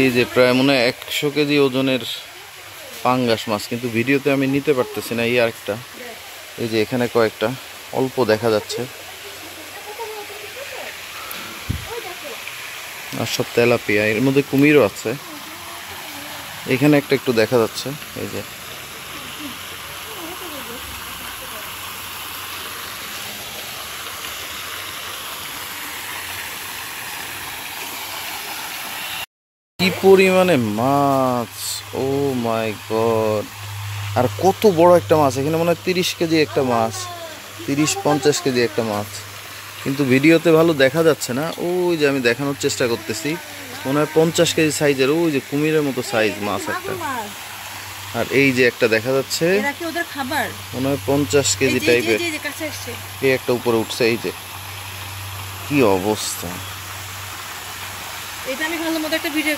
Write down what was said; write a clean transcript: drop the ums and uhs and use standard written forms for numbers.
এই যে প্রায় মনে হয় 100 কেজি ওজনের পাঙ্গাস মাছ, কিন্তু ভিডিওতে আমি নিতে পারতেছি না। এই আরেকটা, এই যে এখানে কয়েকটা অল্প দেখা যাচ্ছে, আর সব তেলাপিয়া। এর মধ্যে কুমিরও আছে, এখানে একটা একটু দেখা যাচ্ছে। এই যে কি পরিমাণে মাছ! ও মাই গড! আর কত বড় একটা মাছ! এখানে মনে হয় 30 কেজি একটা মাছ, 30-50 কেজি একটা মাছ, কিন্তু ভিডিওতে ভালো দেখা যাচ্ছে না। ওই যে আমি দেখানোর চেষ্টা করতেছি, মনে হয় 50 কেজি সাইজের, ওই যে কুমিরের মতো সাইজ মাছ একটা। আর এই যে একটা দেখা যাচ্ছে, মনে হয় 50 কেজি টাইপের। এই একটা উপরে উঠছে, এই যে কি অবস্থা! এটা আমি ভালো মতো একটা ভিডিও